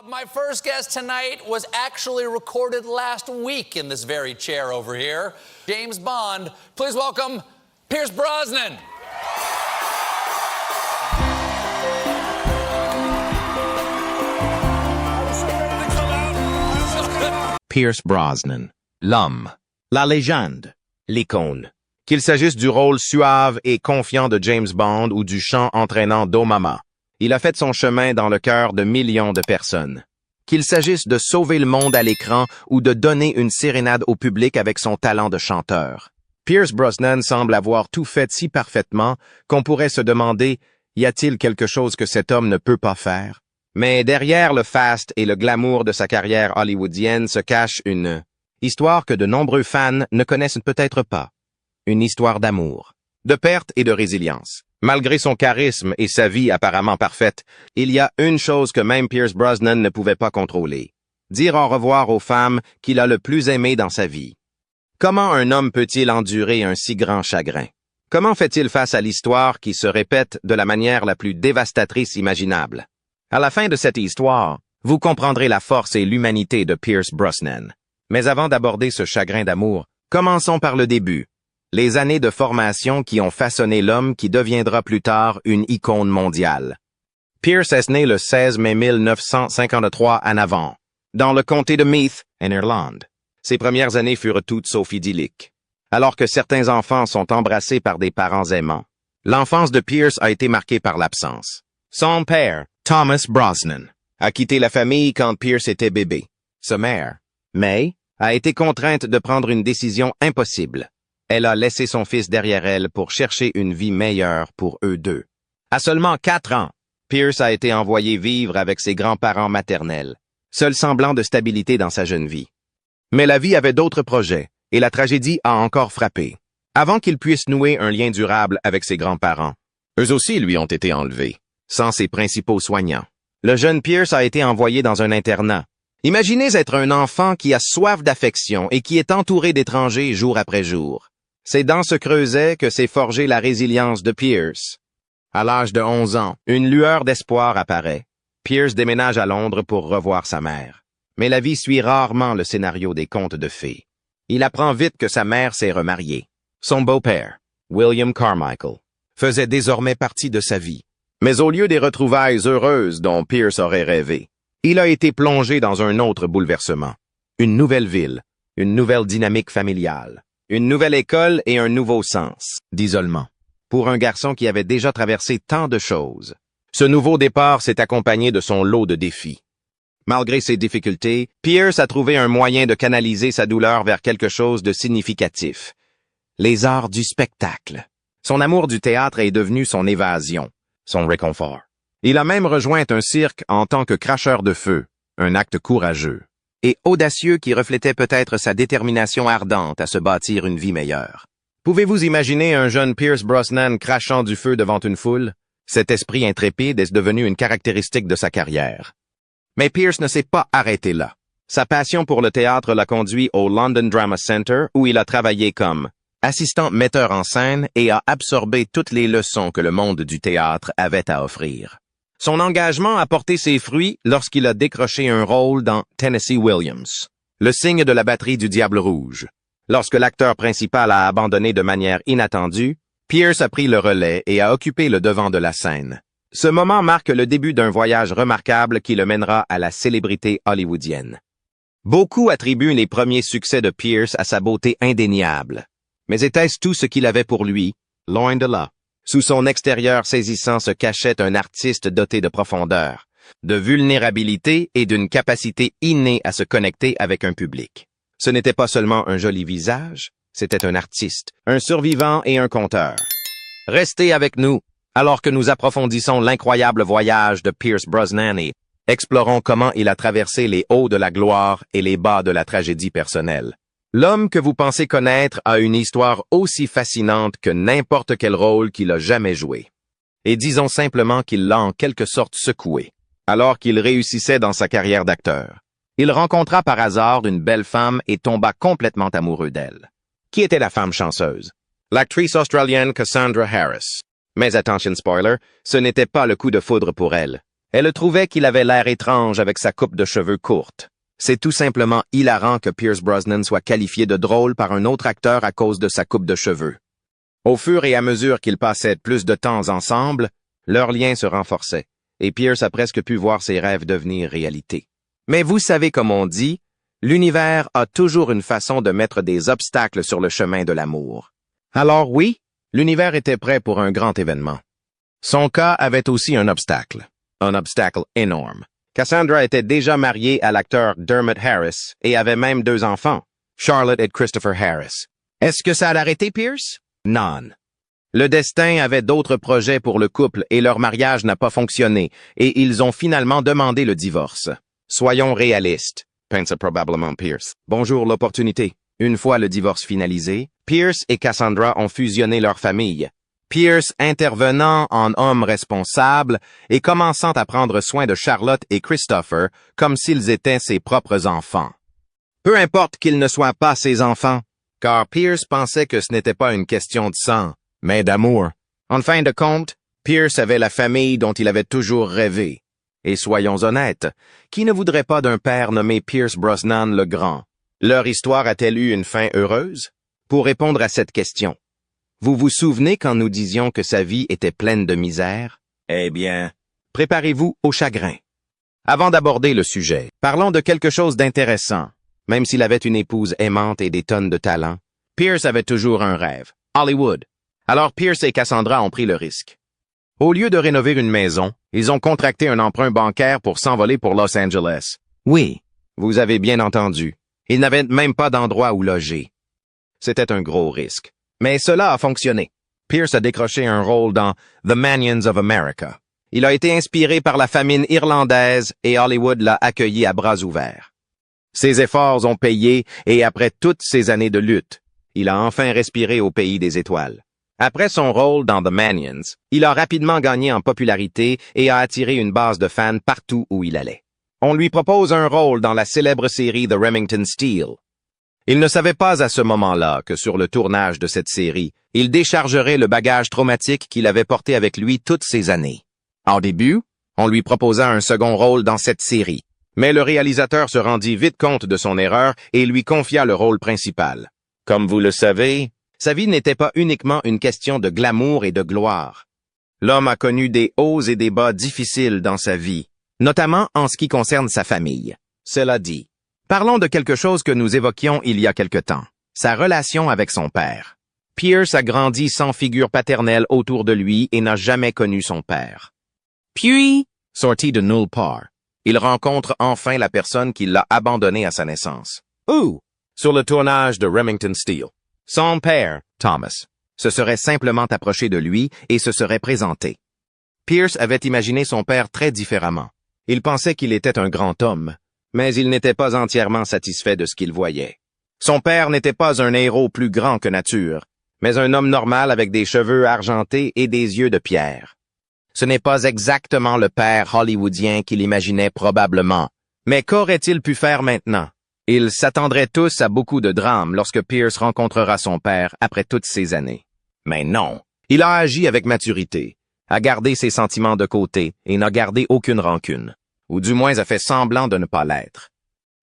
My first guest tonight was actually recorded last week in this very chair over here. James Bond. Please welcome Pierce Brosnan. Pierce Brosnan, l'homme, la légende, l'icône. Qu'il s'agisse du rôle suave et confiant de James Bond ou du chant entraînant d'O Mama, il a fait son chemin dans le cœur de millions de personnes. Qu'il s'agisse de sauver le monde à l'écran ou de donner une sérénade au public avec son talent de chanteur, Pierce Brosnan semble avoir tout fait si parfaitement qu'on pourrait se demander « Y a-t-il quelque chose que cet homme ne peut pas faire ?» Mais derrière le faste et le glamour de sa carrière hollywoodienne se cache une histoire que de nombreux fans ne connaissent peut-être pas. Une histoire d'amour, de perte et de résilience. Malgré son charisme et sa vie apparemment parfaite, il y a une chose que même Pierce Brosnan ne pouvait pas contrôler. Dire au revoir aux femmes qu'il a le plus aimées dans sa vie. Comment un homme peut-il endurer un si grand chagrin? Comment fait-il face à l'histoire qui se répète de la manière la plus dévastatrice imaginable? À la fin de cette histoire, vous comprendrez la force et l'humanité de Pierce Brosnan. Mais avant d'aborder ce chagrin d'amour, commençons par le début. Les années de formation qui ont façonné l'homme qui deviendra plus tard une icône mondiale. Pierce est né le 16 mai 1953 à Navan, dans le comté de Meath, en Irlande. Ses premières années furent toutes sauf idylliques. Alors que certains enfants sont embrassés par des parents aimants, l'enfance de Pierce a été marquée par l'absence. Son père, Thomas Brosnan, a quitté la famille quand Pierce était bébé. Sa mère, May, a été contrainte de prendre une décision impossible. Elle a laissé son fils derrière elle pour chercher une vie meilleure pour eux deux. À seulement 4 ans, Pierce a été envoyé vivre avec ses grands-parents maternels, seul semblant de stabilité dans sa jeune vie. Mais la vie avait d'autres projets, et la tragédie a encore frappé. Avant qu'il puisse nouer un lien durable avec ses grands-parents, eux aussi lui ont été enlevés, sans ses principaux soignants. Le jeune Pierce a été envoyé dans un internat. Imaginez être un enfant qui a soif d'affection et qui est entouré d'étrangers jour après jour. C'est dans ce creuset que s'est forgée la résilience de Pierce. À l'âge de 11 ans, une lueur d'espoir apparaît. Pierce déménage à Londres pour revoir sa mère. Mais la vie suit rarement le scénario des contes de fées. Il apprend vite que sa mère s'est remariée. Son beau-père, William Carmichael, faisait désormais partie de sa vie. Mais au lieu des retrouvailles heureuses dont Pierce aurait rêvé, il a été plongé dans un autre bouleversement. Une nouvelle ville, une nouvelle dynamique familiale. Une nouvelle école et un nouveau sens d'isolement. Pour un garçon qui avait déjà traversé tant de choses, ce nouveau départ s'est accompagné de son lot de défis. Malgré ses difficultés, Pierce a trouvé un moyen de canaliser sa douleur vers quelque chose de significatif. Les arts du spectacle. Son amour du théâtre est devenu son évasion, son réconfort. Il a même rejoint un cirque en tant que cracheur de feu, un acte courageux et audacieux qui reflétait peut-être sa détermination ardente à se bâtir une vie meilleure. Pouvez-vous imaginer un jeune Pierce Brosnan crachant du feu devant une foule? Cet esprit intrépide est devenu une caractéristique de sa carrière. Mais Pierce ne s'est pas arrêté là. Sa passion pour le théâtre l'a conduit au London Drama Center où il a travaillé comme assistant metteur en scène et a absorbé toutes les leçons que le monde du théâtre avait à offrir. Son engagement a porté ses fruits lorsqu'il a décroché un rôle dans Tennessee Williams, le signe de la batterie du Diable Rouge. Lorsque l'acteur principal a abandonné de manière inattendue, Pierce a pris le relais et a occupé le devant de la scène. Ce moment marque le début d'un voyage remarquable qui le mènera à la célébrité hollywoodienne. Beaucoup attribuent les premiers succès de Pierce à sa beauté indéniable. Mais était-ce tout ce qu'il avait pour lui? Loin de là. Sous son extérieur saisissant se cachait un artiste doté de profondeur, de vulnérabilité et d'une capacité innée à se connecter avec un public. Ce n'était pas seulement un joli visage, c'était un artiste, un survivant et un conteur. Restez avec nous, alors que nous approfondissons l'incroyable voyage de Pierce Brosnan et explorons comment il a traversé les hauts de la gloire et les bas de la tragédie personnelle. L'homme que vous pensez connaître a une histoire aussi fascinante que n'importe quel rôle qu'il a jamais joué. Et disons simplement qu'il l'a en quelque sorte secoué, alors qu'il réussissait dans sa carrière d'acteur. Il rencontra par hasard une belle femme et tomba complètement amoureux d'elle. Qui était la femme chanceuse? L'actrice australienne Cassandra Harris. Mais attention spoiler, ce n'était pas le coup de foudre pour elle. Elle trouvait qu'il avait l'air étrange avec sa coupe de cheveux courte. C'est tout simplement hilarant que Pierce Brosnan soit qualifié de drôle par un autre acteur à cause de sa coupe de cheveux. Au fur et à mesure qu'ils passaient plus de temps ensemble, leur lien se renforçait, et Pierce a presque pu voir ses rêves devenir réalité. Mais vous savez comme on dit, l'univers a toujours une façon de mettre des obstacles sur le chemin de l'amour. Alors oui, l'univers était prêt pour un grand événement. Son cas avait aussi un obstacle énorme. Cassandra était déjà mariée à l'acteur Dermot Harris et avait même 2 enfants, Charlotte et Christopher Harris. Est-ce que ça a arrêté Pierce? Non. Le destin avait d'autres projets pour le couple et leur mariage n'a pas fonctionné et ils ont finalement demandé le divorce. Soyons réalistes, pensa probablement Pierce. Bonjour l'opportunité. Une fois le divorce finalisé, Pierce et Cassandra ont fusionné leurs familles. Pierce intervenant en homme responsable et commençant à prendre soin de Charlotte et Christopher comme s'ils étaient ses propres enfants. Peu importe qu'ils ne soient pas ses enfants, car Pierce pensait que ce n'était pas une question de sang, mais d'amour. En fin de compte, Pierce avait la famille dont il avait toujours rêvé. Et soyons honnêtes, qui ne voudrait pas d'un père nommé Pierce Brosnan le Grand? Leur histoire a-t-elle eu une fin heureuse? Pour répondre à cette question, vous vous souvenez quand nous disions que sa vie était pleine de misère? Eh bien, préparez-vous au chagrin. Avant d'aborder le sujet, parlons de quelque chose d'intéressant. Même s'il avait une épouse aimante et des tonnes de talent, Pierce avait toujours un rêve, Hollywood. Alors Pierce et Cassandra ont pris le risque. Au lieu de rénover une maison, ils ont contracté un emprunt bancaire pour s'envoler pour Los Angeles. Oui, vous avez bien entendu. Ils n'avaient même pas d'endroit où loger. C'était un gros risque. Mais cela a fonctionné. Pierce a décroché un rôle dans The Manions of America. Il a été inspiré par la famine irlandaise et Hollywood l'a accueilli à bras ouverts. Ses efforts ont payé et après toutes ces années de lutte, il a enfin respiré au pays des étoiles. Après son rôle dans The Manions, il a rapidement gagné en popularité et a attiré une base de fans partout où il allait. On lui propose un rôle dans la célèbre série The Remington Steele. Il ne savait pas à ce moment-là que sur le tournage de cette série, il déchargerait le bagage traumatique qu'il avait porté avec lui toutes ces années. Au début, on lui proposa un second rôle dans cette série, mais le réalisateur se rendit vite compte de son erreur et lui confia le rôle principal. Comme vous le savez, sa vie n'était pas uniquement une question de glamour et de gloire. L'homme a connu des hauts et des bas difficiles dans sa vie, notamment en ce qui concerne sa famille. Cela dit, parlons de quelque chose que nous évoquions il y a quelque temps, sa relation avec son père. Pierce a grandi sans figure paternelle autour de lui et n'a jamais connu son père. Puis, sorti de nulle part, il rencontre enfin la personne qui l'a abandonné à sa naissance. Où? Sur le tournage de Remington Steele. Son père, Thomas, se serait simplement approché de lui et se serait présenté. Pierce avait imaginé son père très différemment. Il pensait qu'il était un grand homme, mais il n'était pas entièrement satisfait de ce qu'il voyait. Son père n'était pas un héros plus grand que nature, mais un homme normal avec des cheveux argentés et des yeux de pierre. Ce n'est pas exactement le père hollywoodien qu'il imaginait probablement. Mais qu'aurait-il pu faire maintenant? Ils s'attendraient tous à beaucoup de drames lorsque Pierce rencontrera son père après toutes ces années. Mais non, il a agi avec maturité, a gardé ses sentiments de côté et n'a gardé aucune rancune, ou du moins a fait semblant de ne pas l'être.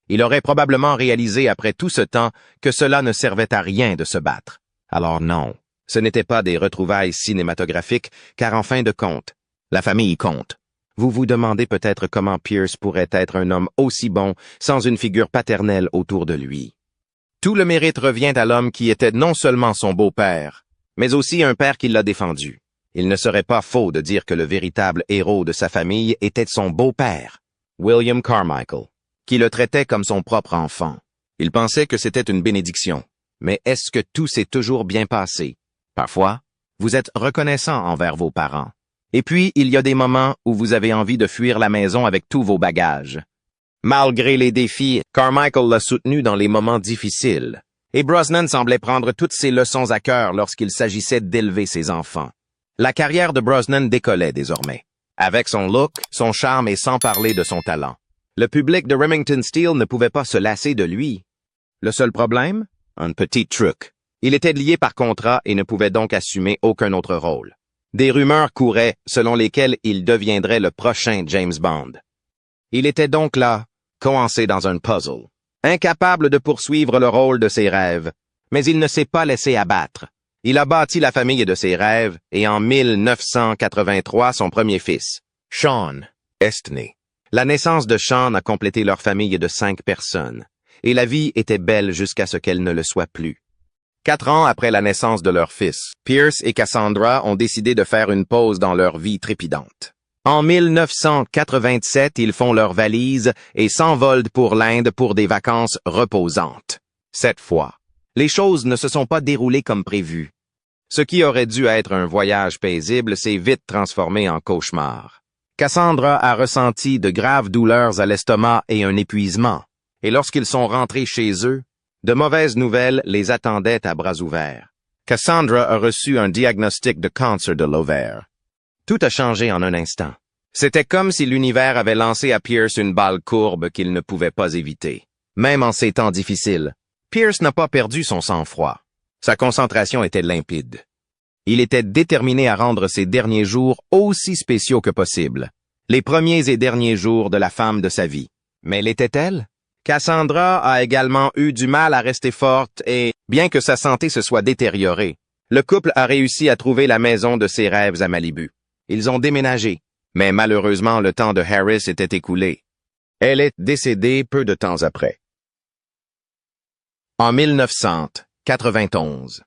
Il aurait probablement réalisé après tout ce temps que cela ne servait à rien de se battre. Alors non, ce n'était pas des retrouvailles cinématographiques, car en fin de compte, la famille compte. Vous vous demandez peut-être comment Pierce pourrait être un homme aussi bon sans une figure paternelle autour de lui. Tout le mérite revient à l'homme qui était non seulement son beau-père, mais aussi un père qui l'a défendu. Il ne serait pas faux de dire que le véritable héros de sa famille était son beau-père, William Carmichael, qui le traitait comme son propre enfant. Il pensait que c'était une bénédiction. Mais est-ce que tout s'est toujours bien passé? Parfois, vous êtes reconnaissant envers vos parents. Et puis, il y a des moments où vous avez envie de fuir la maison avec tous vos bagages. Malgré les défis, Carmichael l'a soutenu dans les moments difficiles. Et Brosnan semblait prendre toutes ses leçons à cœur lorsqu'il s'agissait d'élever ses enfants. La carrière de Brosnan décollait désormais. Avec son look, son charme et sans parler de son talent. Le public de Remington Steele ne pouvait pas se lasser de lui. Le seul problème? Un petit truc. Il était lié par contrat et ne pouvait donc assumer aucun autre rôle. Des rumeurs couraient selon lesquelles il deviendrait le prochain James Bond. Il était donc là, coincé dans un puzzle, incapable de poursuivre le rôle de ses rêves, mais il ne s'est pas laissé abattre. Il a bâti la famille de ses rêves et en 1983, son premier fils, Sean, est né. La naissance de Sean a complété leur famille de 5 personnes, et la vie était belle jusqu'à ce qu'elle ne le soit plus. 4 ans après la naissance de leur fils, Pierce et Cassandra ont décidé de faire une pause dans leur vie trépidante. En 1987, ils font leurs valises et s'envolent pour l'Inde pour des vacances reposantes. Cette fois, les choses ne se sont pas déroulées comme prévu. Ce qui aurait dû être un voyage paisible s'est vite transformé en cauchemar. Cassandra a ressenti de graves douleurs à l'estomac et un épuisement, et lorsqu'ils sont rentrés chez eux, de mauvaises nouvelles les attendaient à bras ouverts. Cassandra a reçu un diagnostic de cancer de l'ovaire. Tout a changé en un instant. C'était comme si l'univers avait lancé à Pierce une balle courbe qu'il ne pouvait pas éviter. Même en ces temps difficiles, Pierce n'a pas perdu son sang-froid. Sa concentration était limpide. Il était déterminé à rendre ses derniers jours aussi spéciaux que possible. Les premiers et derniers jours de la femme de sa vie. Mais l'était-elle? Cassandra a également eu du mal à rester forte et, bien que sa santé se soit détériorée, le couple a réussi à trouver la maison de ses rêves à Malibu. Ils ont déménagé, mais malheureusement le temps de Harris était écoulé. Elle est décédée peu de temps après. En 1991,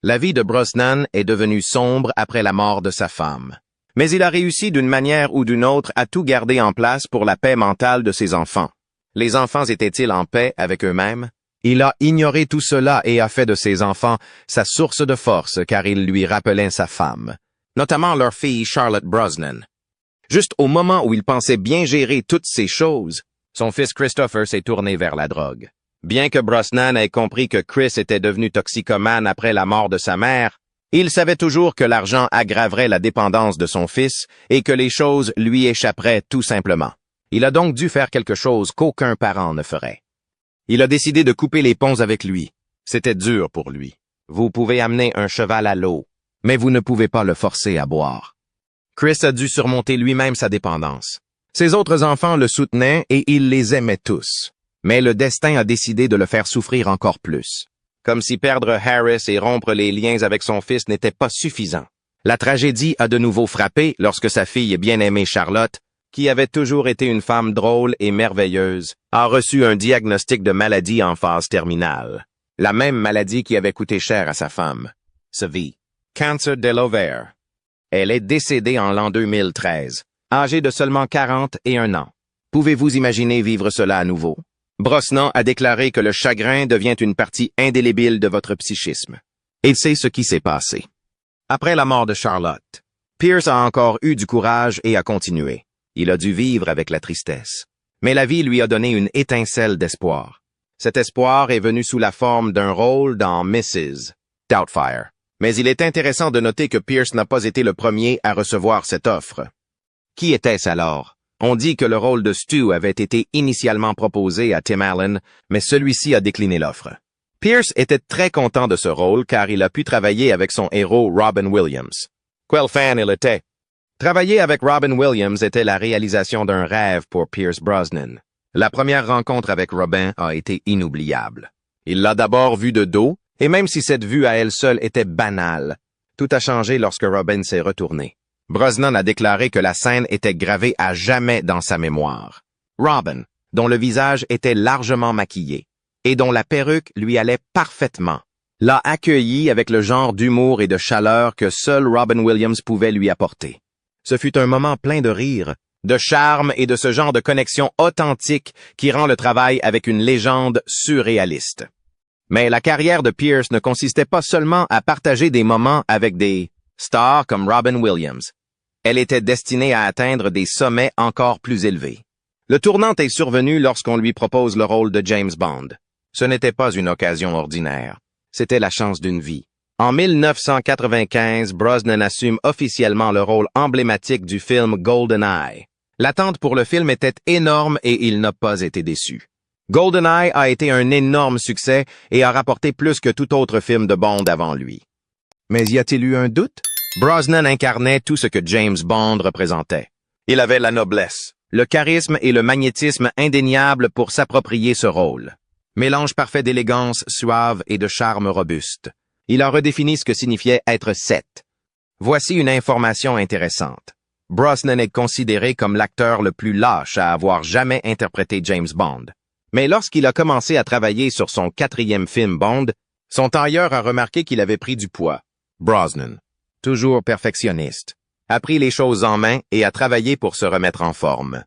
la vie de Brosnan est devenue sombre après la mort de sa femme. Mais il a réussi d'une manière ou d'une autre à tout garder en place pour la paix mentale de ses enfants. Les enfants étaient-ils en paix avec eux-mêmes? Il a ignoré tout cela et a fait de ses enfants sa source de force car il lui rappelait sa femme, notamment leur fille Charlotte Brosnan. Juste au moment où il pensait bien gérer toutes ces choses, son fils Christopher s'est tourné vers la drogue. Bien que Brosnan ait compris que Chris était devenu toxicomane après la mort de sa mère, il savait toujours que l'argent aggraverait la dépendance de son fils et que les choses lui échapperaient tout simplement. Il a donc dû faire quelque chose qu'aucun parent ne ferait. Il a décidé de couper les ponts avec lui. C'était dur pour lui. Vous pouvez amener un cheval à l'eau, mais vous ne pouvez pas le forcer à boire. Chris a dû surmonter lui-même sa dépendance. Ses autres enfants le soutenaient et il les aimait tous. Mais le destin a décidé de le faire souffrir encore plus. Comme si perdre Harris et rompre les liens avec son fils n'était pas suffisant. La tragédie a de nouveau frappé lorsque sa fille bien-aimée Charlotte, qui avait toujours été une femme drôle et merveilleuse, a reçu un diagnostic de maladie en phase terminale. La même maladie qui avait coûté cher à sa femme. Sa vie. Cancer de l'ovaire. Elle est décédée en l'an 2013, âgée de seulement 41 ans. Pouvez-vous imaginer vivre cela à nouveau? Brosnan a déclaré que le chagrin devient une partie indélébile de votre psychisme. Et c'est ce qui s'est passé. Après la mort de Charlotte, Pierce a encore eu du courage et a continué. Il a dû vivre avec la tristesse. Mais la vie lui a donné une étincelle d'espoir. Cet espoir est venu sous la forme d'un rôle dans Mrs. Doubtfire. Mais il est intéressant de noter que Pierce n'a pas été le premier à recevoir cette offre. Qui était-ce alors? On dit que le rôle de Stu avait été initialement proposé à Tim Allen, mais celui-ci a décliné l'offre. Pierce était très content de ce rôle car il a pu travailler avec son héros Robin Williams. Quel fan il était! Travailler avec Robin Williams était la réalisation d'un rêve pour Pierce Brosnan. La première rencontre avec Robin a été inoubliable. Il l'a d'abord vu de dos, et même si cette vue à elle seule était banale, tout a changé lorsque Robin s'est retourné. Brosnan a déclaré que la scène était gravée à jamais dans sa mémoire. Robin, dont le visage était largement maquillé, et dont la perruque lui allait parfaitement, l'a accueilli avec le genre d'humour et de chaleur que seul Robin Williams pouvait lui apporter. Ce fut un moment plein de rire, de charme et de ce genre de connexion authentique qui rend le travail avec une légende surréaliste. Mais la carrière de Pierce ne consistait pas seulement à partager des moments avec des stars comme Robin Williams. Elle était destinée à atteindre des sommets encore plus élevés. Le tournant est survenu lorsqu'on lui propose le rôle de James Bond. Ce n'était pas une occasion ordinaire. C'était la chance d'une vie. En 1995, Brosnan assume officiellement le rôle emblématique du film GoldenEye. L'attente pour le film était énorme et il n'a pas été déçu. GoldenEye a été un énorme succès et a rapporté plus que tout autre film de Bond avant lui. Mais y a-t-il eu un doute? Brosnan incarnait tout ce que James Bond représentait. Il avait la noblesse, le charisme et le magnétisme indéniables pour s'approprier ce rôle. Mélange parfait d'élégance suave et de charme robuste. Il a redéfini ce que signifiait être Seth. Voici une information intéressante. Brosnan est considéré comme l'acteur le plus lâche à avoir jamais interprété James Bond. Mais lorsqu'il a commencé à travailler sur son 4e film Bond, son tailleur a remarqué qu'il avait pris du poids. Brosnan, toujours perfectionniste, a pris les choses en main et a travaillé pour se remettre en forme.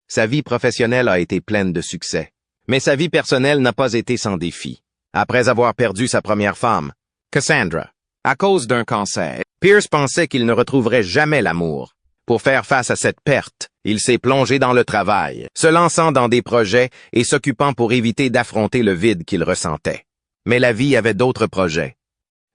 Sa vie professionnelle a été pleine de succès. Mais sa vie personnelle n'a pas été sans défi. Après avoir perdu sa première femme, Cassandra, à cause d'un cancer, Pierce pensait qu'il ne retrouverait jamais l'amour. Pour faire face à cette perte, il s'est plongé dans le travail, se lançant dans des projets et s'occupant pour éviter d'affronter le vide qu'il ressentait. Mais la vie avait d'autres projets.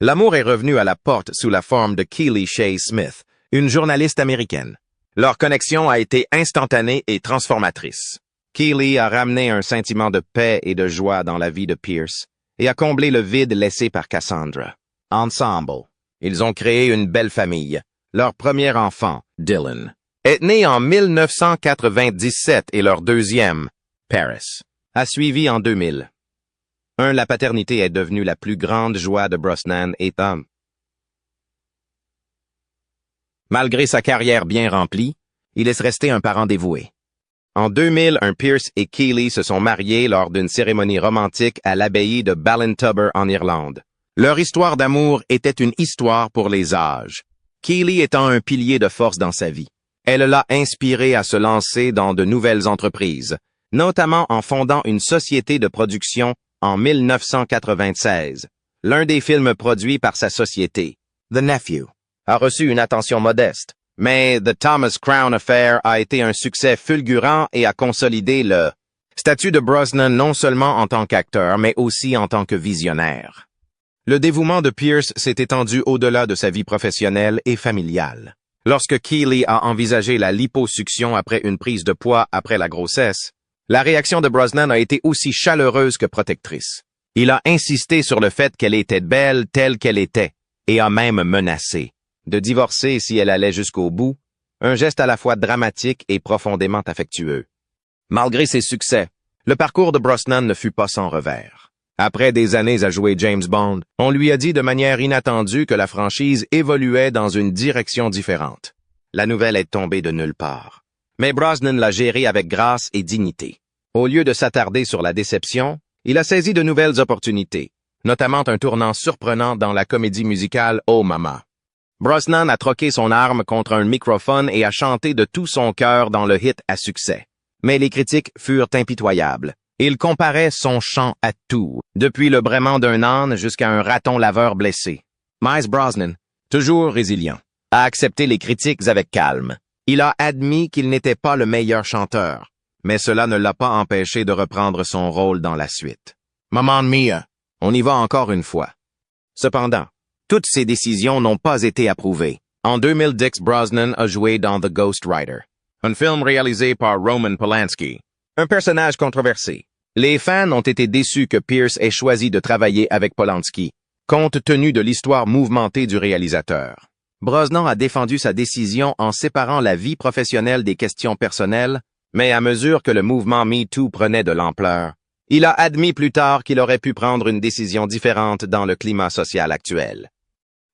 L'amour est revenu à la porte sous la forme de Keely Shea Smith, une journaliste américaine. Leur connexion a été instantanée et transformatrice. Keely a ramené un sentiment de paix et de joie dans la vie de Pierce et a comblé le vide laissé par Cassandra. Ensemble, ils ont créé une belle famille. Leur premier enfant, Dylan, est né en 1997 et leur deuxième, Paris, a suivi en 2000. La paternité est devenue la plus grande joie de Brosnan et Tom. Malgré sa carrière bien remplie, il est resté un parent dévoué. En 2000, Pierce et Keely se sont mariés lors d'une cérémonie romantique à l'abbaye de Ballintubber en Irlande. Leur histoire d'amour était une histoire pour les âges. Keely étant un pilier de force dans sa vie. Elle l'a inspiré à se lancer dans de nouvelles entreprises, notamment en fondant une société de production en 1996. L'un des films produits par sa société, The Nephew, a reçu une attention modeste. Mais The Thomas Crown Affair a été un succès fulgurant et a consolidé le statut de Brosnan non seulement en tant qu'acteur, mais aussi en tant que visionnaire. Le dévouement de Pierce s'est étendu au-delà de sa vie professionnelle et familiale. Lorsque Keely a envisagé la liposuction après une prise de poids après la grossesse, la réaction de Brosnan a été aussi chaleureuse que protectrice. Il a insisté sur le fait qu'elle était belle telle qu'elle était et a même menacé de divorcer si elle allait jusqu'au bout, un geste à la fois dramatique et profondément affectueux. Malgré ses succès, le parcours de Brosnan ne fut pas sans revers. Après des années à jouer James Bond, on lui a dit de manière inattendue que la franchise évoluait dans une direction différente. La nouvelle est tombée de nulle part. Mais Brosnan l'a gérée avec grâce et dignité. Au lieu de s'attarder sur la déception, il a saisi de nouvelles opportunités, notamment un tournant surprenant dans la comédie musicale Oh Mama. Brosnan a troqué son arme contre un microphone et a chanté de tout son cœur dans le hit à succès. Mais les critiques furent impitoyables. Il comparait son chant à tout, depuis le braiement d'un âne jusqu'à un raton laveur blessé. Pierce Brosnan, toujours résilient, a accepté les critiques avec calme. Il a admis qu'il n'était pas le meilleur chanteur, mais cela ne l'a pas empêché de reprendre son rôle dans la suite. Mamma Mia, on y va encore une fois. Cependant, toutes ces décisions n'ont pas été approuvées. En 2010, Brosnan a joué dans The Ghost Rider, un film réalisé par Roman Polanski, un personnage controversé. Les fans ont été déçus que Pierce ait choisi de travailler avec Polanski, compte tenu de l'histoire mouvementée du réalisateur. Brosnan a défendu sa décision en séparant la vie professionnelle des questions personnelles, mais à mesure que le mouvement MeToo prenait de l'ampleur, il a admis plus tard qu'il aurait pu prendre une décision différente dans le climat social actuel.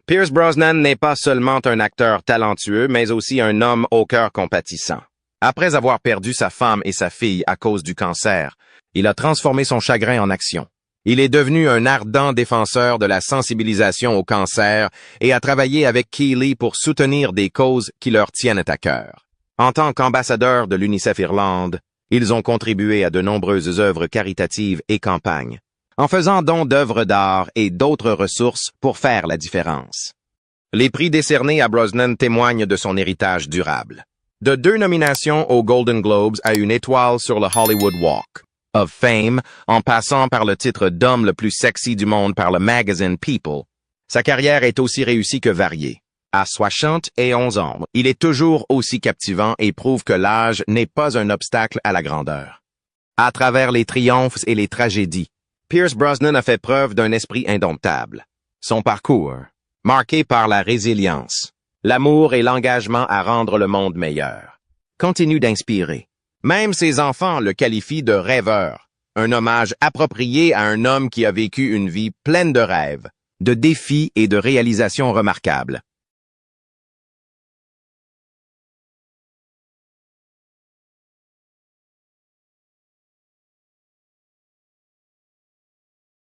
Pierce Brosnan n'est pas seulement un acteur talentueux, mais aussi un homme au cœur compatissant. Après avoir perdu sa femme et sa fille à cause du cancer, il a transformé son chagrin en action. Il est devenu un ardent défenseur de la sensibilisation au cancer et a travaillé avec Keely pour soutenir des causes qui leur tiennent à cœur. En tant qu'ambassadeur de l'UNICEF Irlande, ils ont contribué à de nombreuses œuvres caritatives et campagnes, en faisant don d'œuvres d'art et d'autres ressources pour faire la différence. Les prix décernés à Brosnan témoignent de son héritage durable. De 2 nominations aux Golden Globes à une étoile sur le Hollywood Walk of Fame, en passant par le titre d'homme le plus sexy du monde par le magazine People, sa carrière est aussi réussie que variée. À 71 ans, il est toujours aussi captivant et prouve que l'âge n'est pas un obstacle à la grandeur. À travers les triomphes et les tragédies, Pierce Brosnan a fait preuve d'un esprit indomptable. Son parcours, marqué par la résilience, l'amour et l'engagement à rendre le monde meilleur. Continue d'inspirer. Même ses enfants le qualifient de rêveur, un hommage approprié à un homme qui a vécu une vie pleine de rêves, de défis et de réalisations remarquables.